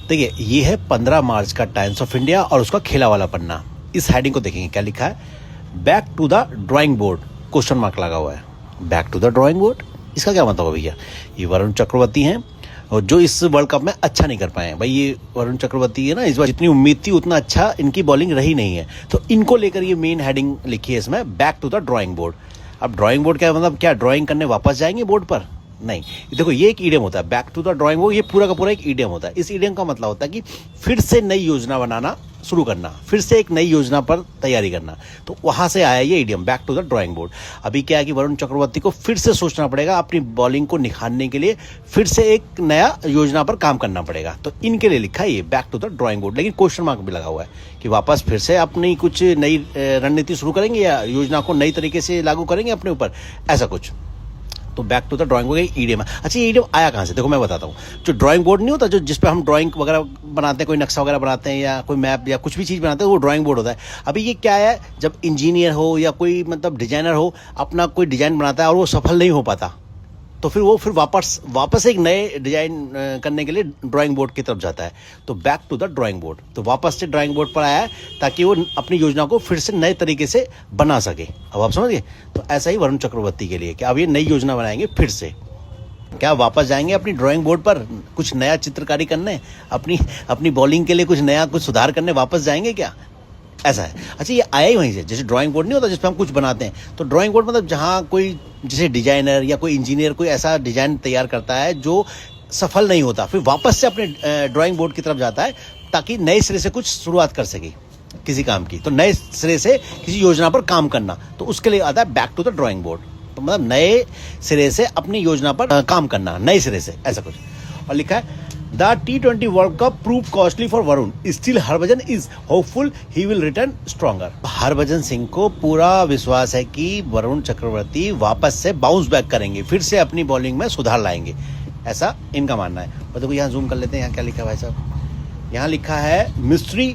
देखिए ये है 15 मार्च का टाइम्स ऑफ इंडिया और उसका खेला वाला पन्ना। इस हेडिंग को देखेंगे, क्या लिखा है, back to the drawing board, question mark लगा हुआ है। Back to the drawing board, इसका क्या मतलब है भैया? ये वरुण चक्रवर्ती हैं और जो इस वर्ल्ड कप में अच्छा नहीं कर पाए हैं। भाई ये वरुण चक्रवर्ती है ना, इस बार जितनी उम्मीद थी उतना अच्छा इनकी बॉलिंग रही नहीं है, तो इनको लेकर ये मेन हेडिंग लिखी है इसमें, back to the drawing board. अब ड्राइंग बोर्ड क्या मतलब, क्या ड्राइंग करने वापस जाएंगे बोर्ड पर? नहीं, देखो ये एक ईडियम होता है, back to the drawing board, ये पूरा का पूरा एक ईडियम होता है। इस ईडियम का मतलब होता है कि फिर से नई योजना बनाना शुरू करना, फिर से एक नई योजना पर तैयारी करना। तो वहां से आया ये idiom, back to the drawing board. अभी क्या है कि वरुण चक्रवर्ती को फिर से सोचना पड़ेगा, अपनी बॉलिंग को निखारने के लिए फिर से एक नया योजना पर काम करना पड़ेगा। तो इनके लिए लिखा है ये back to the drawing board, लेकिन क्वेश्चन मार्क भी लगा हुआ है कि वापस फिर से अपनी कुछ नई रणनीति शुरू करेंगे या योजना को नई तरीके से लागू करेंगे अपने ऊपर, ऐसा कुछ। तो back to the drawing board idiom है। अच्छा, ये ईडियम आया कहाँ से? देखो मैं बताता हूँ। जो ड्राइंग बोर्ड नहीं होता, जो जिस पे हम ड्राइंग वगैरह बनाते हैं, कोई नक्शा वगैरह बनाते हैं या कोई मैप या कुछ भी चीज़ बनाते हैं, वो ड्राइंग बोर्ड होता है। अभी ये क्या है, जब इंजीनियर हो या कोई मतलब डिजाइनर हो, अपना कोई डिजाइन बनाता है और वो सफल नहीं हो पाता, तो फिर वो वापस एक नए डिजाइन करने के लिए ड्राइंग बोर्ड की तरफ जाता है। तो back to the drawing board, तो वापस से ड्राइंग बोर्ड पर आया है ताकि वो अपनी योजना को फिर से नए तरीके से बना सके। अब आप समझ गए? तो ऐसा ही वरुण चक्रवर्ती के लिए कि अब ये नई योजना बनाएंगे फिर से। क्या वापस जाएंगे अपनी ड्राइंग बोर्ड पर कुछ नया चित्रकारी करने, अपनी बॉलिंग के लिए कुछ नया कुछ सुधार करने वापस जाएंगे क्या? ऐसा है। अच्छा, ये आया ही वहीं से, जैसे ड्राइंग बोर्ड नहीं होता जिस पर हम कुछ बनाते हैं, तो ड्राइंग बोर्ड मतलब जहाँ कोई जैसे डिजाइनर या कोई इंजीनियर कोई ऐसा डिजाइन तैयार करता है जो सफल नहीं होता, फिर वापस से अपने ड्राइंग बोर्ड की तरफ जाता है ताकि नए सिरे से कुछ शुरुआत कर सके किसी काम की। तो नए सिरे से किसी योजना पर काम करना, तो उसके लिए आता है back to the drawing board. तो मतलब नए सिरे से अपनी योजना पर काम करना, नए सिरे से, ऐसा कुछ। और लिखा है the T20 world cup prove costly for Varun, still Harbhajan is hopeful he will return stronger. Harbhajan Singh को पूरा विश्वास है कि वरुण चक्रवर्ती वापस से बाउंस बैक करेंगे, फिर से अपनी बॉलिंग में सुधार लाएंगे, ऐसा इनका मानना है। और देखो यहाँ जूम कर लेते हैं, यहाँ क्या लिखा है भाई साहब, यहाँ लिखा है मिस्ट्री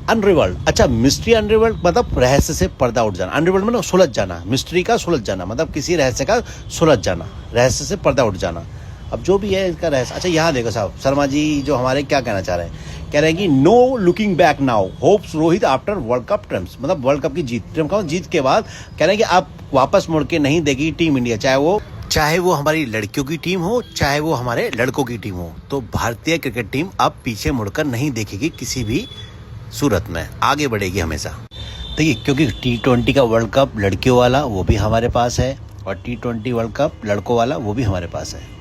अनरिवर्ल्ड। अच्छा, मिस्ट्री अनरिवर्ल्ड मतलब रहस्य से पर्दा उठ जाना, अनरिवर्ल्ड मतलब सुलझ जाना, मिस्ट्री का सुलझ जाना मतलब किसी रहस्य का सुलझ जाना, रहस्य से पर्दा उठ जाना। अब जो भी है इसका रहस्य। अच्छा, यहाँ देखो साहब, शर्मा जी जो हमारे क्या कहना चाह रहे हैं, कह रहे हैं कि no looking back now, hopes Rohit after World Cup trumps, मतलब वर्ल्ड कप की जीत के बाद कह रहे हैं कि आप वापस मुड़ के नहीं देगी टीम इंडिया, चाहे वो हमारी लड़कियों की टीम हो, चाहे वो हमारे लड़कों की टीम हो। तो भारतीय क्रिकेट टीम अब पीछे मुड़कर नहीं देखेगी, किसी भी सूरत में आगे बढ़ेगी हमेशा। देखिए, क्योंकि T20 का वर्ल्ड कप लड़कियों वाला वो भी हमारे पास है और T20 वर्ल्ड कप लड़कों वाला वो भी हमारे पास है।